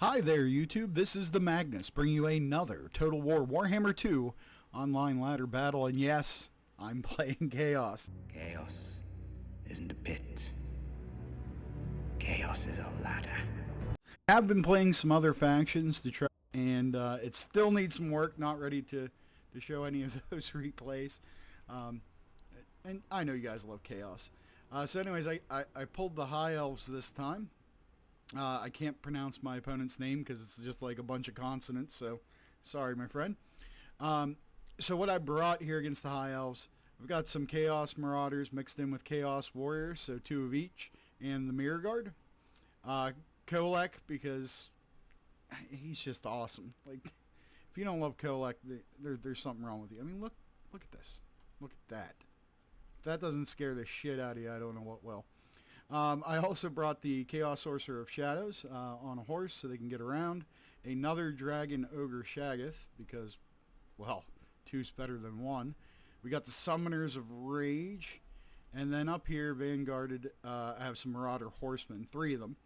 Hi there, YouTube. This is the Magnus, bringing you another Total War Warhammer 2 online ladder battle. And yes, I'm playing Chaos. Chaos isn't a pit. Chaos is a ladder. I've been playing some other factions to try, and it still needs some work. Not ready to show any of those replays. And I know you guys love Chaos. So anyways, I pulled the High Elves this time. I can't pronounce my opponent's name because it's just like a bunch of consonants, so sorry, my friend. So what I brought here against the High Elves, I've got some Chaos Marauders mixed in with Chaos Warriors, so 2 of each, and the Mirror Guard. Kolek, because he's just awesome. Like, if you don't love Kolek, there's something wrong with you. I mean, look at this. Look at that. If that doesn't scare the shit out of you, I don't know what will. I also brought the Chaos Sorcerer of Shadows on a horse so they can get around. Another Dragon Ogre Shaggoth because, well, 2's better than 1. We got the Summoners of Rage. And then up here, vanguarded, I have some Marauder Horsemen, 3 of them.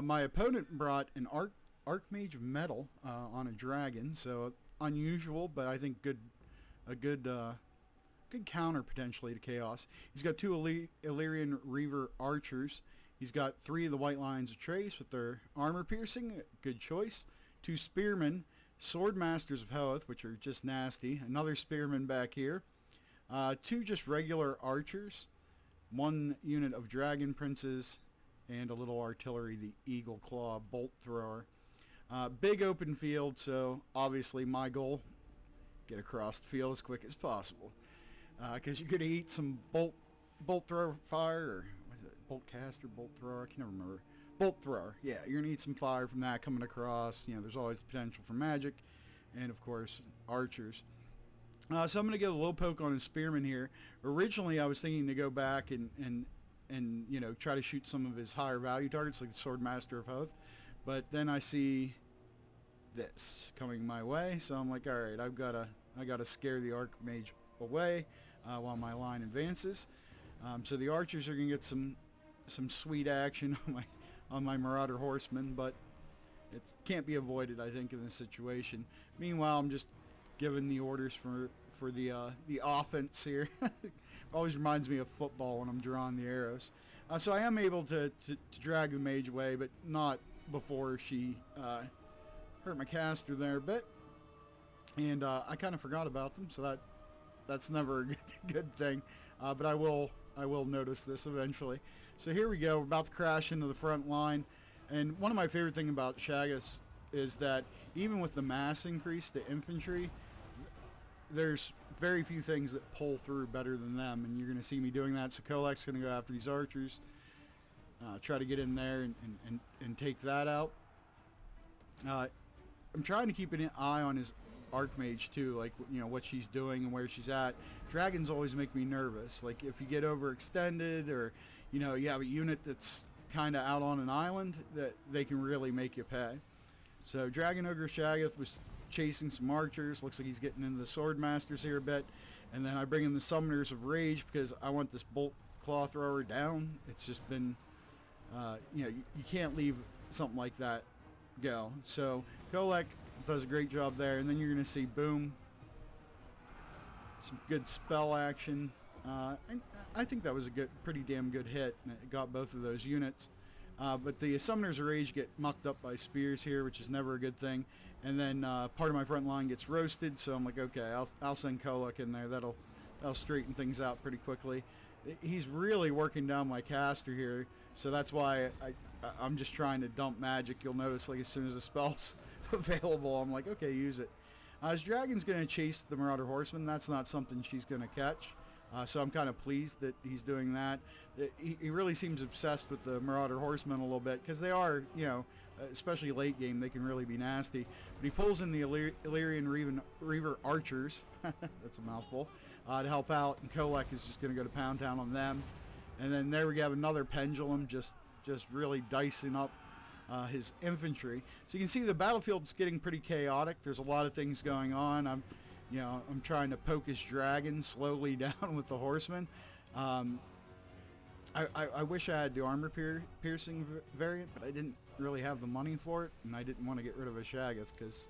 My opponent brought an Archmage of Metal on a dragon, so unusual, but I think a good counter potentially to Chaos. He's got 2 Illyrian Reaver Archers. He's got 3 of the White Lions of Trace with their armor piercing. Good choice. 2 Spearmen, Sword Masters of Hoeth, which are just nasty. Another Spearman back here. 2 just regular Archers. 1 unit of Dragon Princes. And a little artillery, the Eagle Claw Bolt Thrower. Big open field, so obviously my goal, get across the field as quick as possible. Because you're going to eat some bolt thrower fire, or what is it, bolt caster, bolt thrower, I can never remember. Bolt thrower, yeah, you're going to eat some fire from that coming across. You know, there's always the potential for magic, and of course, archers. So I'm going to get a low poke on his spearman here. Originally, I was thinking to go back and you know, try to shoot some of his higher value targets, like the Sword Master of Hoeth, but then I see this coming my way, so I'm like, all right, I gotta scare the Archmage away while my line advances. So the archers are gonna get some sweet action on my Marauder Horsemen, but it can't be avoided, I think, in this situation. Meanwhile, I'm just giving the orders for the offense here. Always reminds me of football when I'm drawing the arrows. So I am able to drag the mage away, but not before she hurt my caster there a bit. And I kind of forgot about them, so that's never a good thing. But I will notice this eventually. So here we go. We're about to crash into the front line. And one of my favorite things about Shaggoths is that even with the mass increase to infantry, there's very few things that pull through better than them. And you're going to see me doing that. So Kolek's going to go after these archers. Try to get in there and take that out. I'm trying to keep an eye on his Archmage too, like, you know, what she's doing and where she's at. Dragons always make me nervous. Like, if you get overextended, or, you know, you have a unit that's kind of out on an island, that they can really make you pay. So Dragon Ogre Shaggoth was chasing some archers. Looks like he's getting into the Sword Masters here a bit. And then I bring in the Summoners of Rage because I want this Bolt Claw Thrower down. It's just been, you know, you can't leave something like that go. So Kolek does a great job there, and then you're going to see, boom, some good spell action. And I think that was a pretty damn good hit, and it got both of those units. But the Summoners of Rage get mucked up by spears here, which is never a good thing. And then part of my front line gets roasted, so I'm like, okay, I'll send Kolek in there. That'll straighten things out pretty quickly. He's really working down my caster here, so that's why I'm just trying to dump magic. You'll notice, like, as soon as the spell's available, I'm like, okay, use it. His dragon's going to chase the Marauder Horseman. That's not something she's going to catch. So I'm kind of pleased that he's doing that. He really seems obsessed with the Marauder Horsemen a little bit, because they are, you know, especially late game, they can really be nasty. But he pulls in the Illyrian Reaver Archers, that's a mouthful, to help out, and Kolek is just going to go to Pound Town on them. And then there we have another Pendulum, just really dicing up his infantry. So you can see the battlefield's getting pretty chaotic. There's a lot of things going on. I'm trying to poke his dragon slowly down with the horsemen. I wish I had the armor piercing variant, but I didn't really have the money for it, and I didn't want to get rid of a Shaggoth because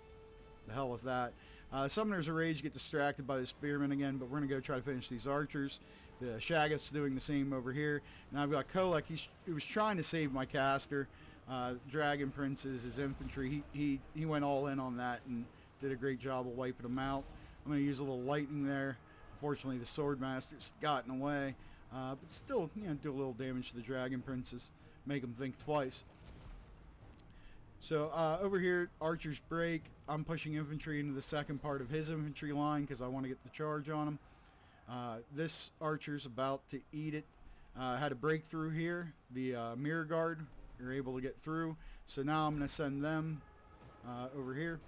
the hell with that. Summoners of Rage get distracted by the Spearmen again, but we're going to go try to finish these archers. The Shaggoth's doing the same over here. And I've got Kolek. He was trying to save my caster. Dragon Princes, his infantry, he went all in on that and did a great job of wiping them out. I'm going to use a little lightning there. Unfortunately, the Swordmaster's gotten away. But still, do a little damage to the Dragon Princes. Make them think twice. So over here, archers break. I'm pushing infantry into the second part of his infantry line because I want to get the charge on him. This archer's about to eat it. Had a breakthrough here. The Mirror Guard are able to get through. So now I'm going to send them over here.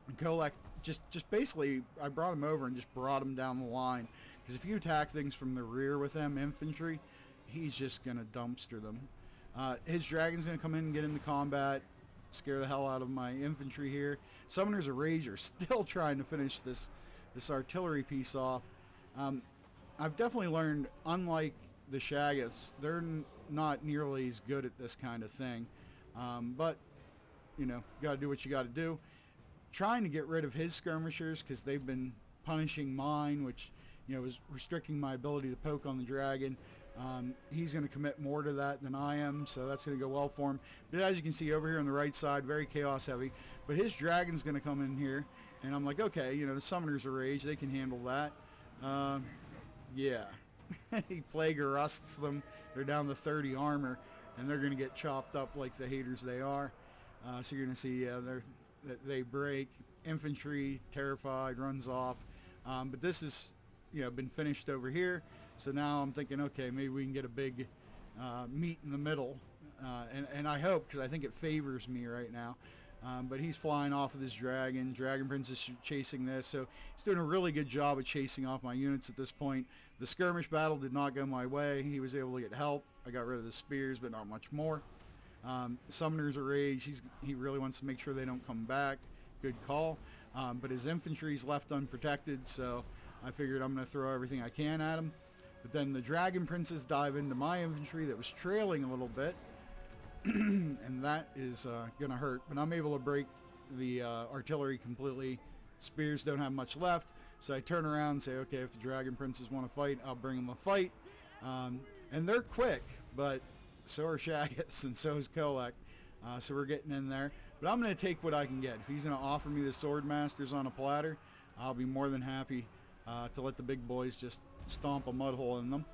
And Kolek, just basically, I brought him over and just brought him down the line. Because if you attack things from the rear with them, infantry, he's just going to dumpster them. His dragon's going to come in and get into combat. Scare the hell out of my infantry here. Summoners of Rage are still trying to finish this artillery piece off. I've definitely learned, unlike the Shaggoths, they're not nearly as good at this kind of thing. But, you got to do what you got to do. Trying to get rid of his skirmishers because they've been punishing mine, which, was restricting my ability to poke on the dragon. He's going to commit more to that than I am, so that's going to go well for him. But as you can see over here on the right side, very chaos heavy. But his dragon's going to come in here, and I'm like, okay, the Summoners of Rage, they can handle that. Yeah. He Plague rusts them. They're down to 30 armor, and they're going to get chopped up like the haters they are. So you're going to see they break. Infantry, terrified, runs off. But this is, been finished over here. So now I'm thinking, okay, maybe we can get a big meet in the middle. And I hope, because I think it favors me right now. But he's flying off with his dragon. Dragon Prince is chasing this. So he's doing a really good job of chasing off my units at this point. The skirmish battle did not go my way. He was able to get help. I got rid of the spears, but not much more. Summoners of Rage, he really wants to make sure they don't come back. Good call. But his infantry's left unprotected, so I figured I'm going to throw everything I can at him. But then the Dragon Princes dive into my infantry that was trailing a little bit. And that is going to hurt. But I'm able to break the artillery completely. Spears don't have much left. So I turn around and say, okay, if the Dragon Princes want to fight, I'll bring them a fight. And they're quick, but so are Shaggoths, and so is Kolek. So we're getting in there. But I'm going to take what I can get. If he's going to offer me the Swordmasters on a platter, I'll be more than happy to let the big boys just stomp a mud hole in them.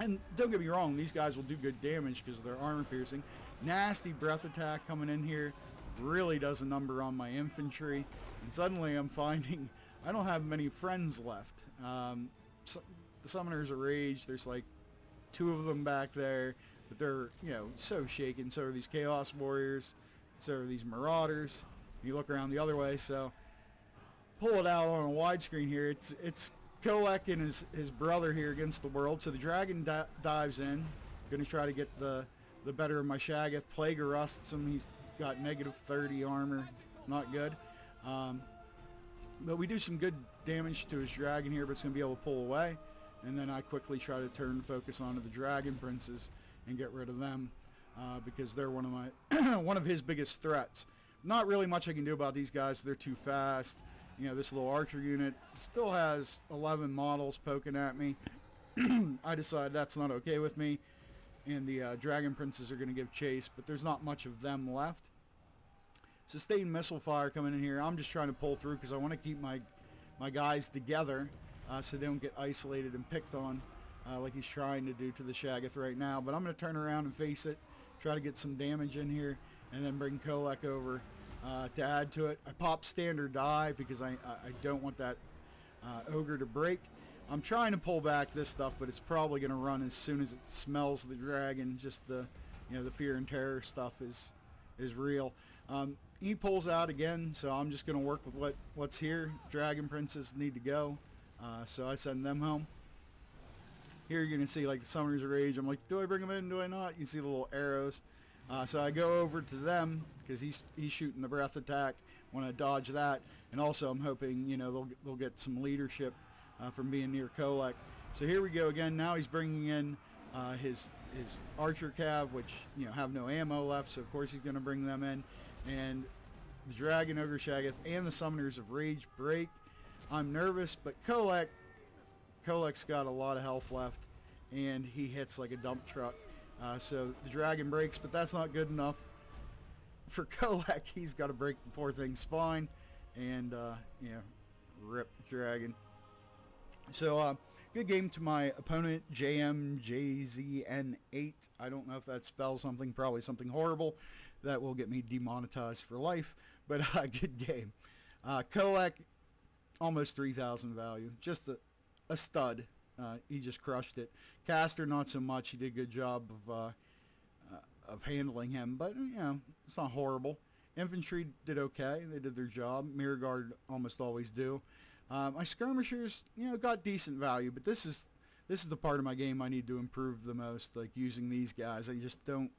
And don't get me wrong, these guys will do good damage because of their armor piercing. Nasty breath attack coming in here really does a number on my infantry. And suddenly I'm finding I don't have many friends left. So the Summoners of Rage, there's like 2 of them back there, but they're, so shaken. So are these Chaos Warriors. So are these Marauders. You look around the other way, so pull it out on a widescreen here. It's Kolek and his brother here against the world. So the dragon dives in. Going to try to get the better of my Shaggoth. Plague rusts him. He's got negative 30 armor. Not good. But we do some good damage to his dragon here, but it's going to be able to pull away. And then I quickly try to turn focus onto the Dragon Princes and get rid of them because they're one of my one of his biggest threats. Not really much I can do about these guys. They're too fast. This little archer unit still has 11 models poking at me. I decided that's not okay with me. And the Dragon Princes are going to give chase, but there's not much of them left. Sustained missile fire coming in here. I'm just trying to pull through because I want to keep my guys together so they don't get isolated and picked on like he's trying to do to the Shaggoth right now. But I'm going to turn around and face it, try to get some damage in here, and then bring Kolek over to add to it. I pop standard die because I don't want that ogre to break. I'm trying to pull back this stuff, but it's probably going to run as soon as it smells the dragon. Just the fear and terror stuff is real. He pulls out again, so I'm just going to work with what's here. Dragon Princes need to go, so I send them home. Here you're going to see like the Summoners of Rage. I'm like, do I bring them in? Do I not? You can see the little arrows. So I go over to them because he's shooting the breath attack. Want to dodge that, and also I'm hoping they'll get some leadership from being near Kolek. So here we go again. Now he's bringing in his archer cav, which, you know, have no ammo left, so of course he's going to bring them in. And the Dragon, Ogre Shaggoth, and the Summoners of Rage break. I'm nervous, but Kolek's got a lot of health left, and he hits like a dump truck. So the Dragon breaks, but that's not good enough for Kolek. He's got to break the poor thing's spine, and, you know, rip Dragon. So, good game to my opponent, JMJZN8. I don't know if that spells something, probably something horrible that will get me demonetized for life, but good game. Kolek, almost 3,000 value. Just a stud. He just crushed it. Caster, not so much. He did a good job of handling him, but, you know, it's not horrible. Infantry did okay. They did their job. Mirror Guard almost always do. My skirmishers, you know, got decent value, but this is the part of my game I need to improve the most, like using these guys. I just don't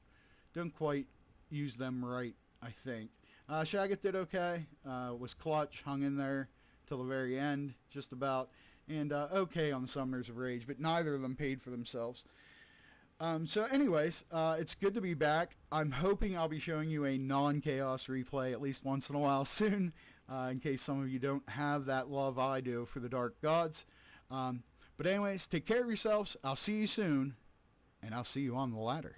quite use them right, I think. Shaggoth did okay, was clutch, hung in there till the very end, just about, and okay on the Summoners of Rage, but neither of them paid for themselves. So anyways, it's good to be back. I'm hoping I'll be showing you a non-chaos replay at least once in a while soon, in case some of you don't have that love I do for the Dark Gods. But anyways, take care of yourselves. I'll see you soon, and I'll see you on the ladder.